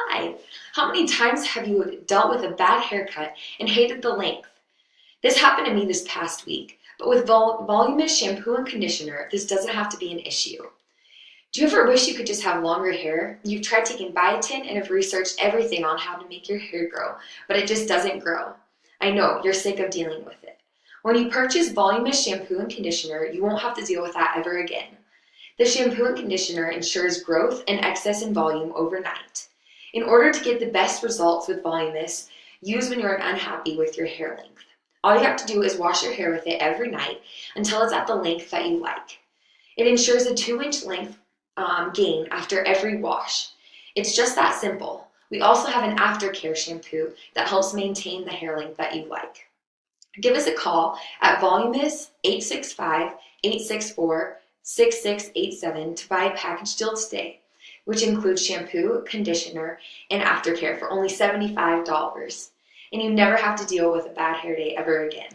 Hi, how many times have you dealt with a bad haircut and hated the length? This happened to me this past week, but with Voluminous shampoo and conditioner, this doesn't have to be an issue. Do you ever wish you could just have longer hair? You've tried taking biotin and have researched everything on how to make your hair grow, but it just doesn't grow. I know, you're sick of dealing with it. When you purchase Voluminous shampoo and conditioner, you won't have to deal with that ever again. The shampoo and conditioner ensures growth and excess in volume overnight. In order to get the best results with Voluminous, use when you're unhappy with your hair length. All you have to do is wash your hair with it every night until it's at the length that you like. It ensures a 2-inch length gain after every wash. It's just that simple. We also have an aftercare shampoo that helps maintain the hair length that you like. Give us a call at Voluminous 865-864-6687 to buy a package deal today, which includes shampoo, conditioner, and aftercare for only $75. And you never have to deal with a bad hair day ever again.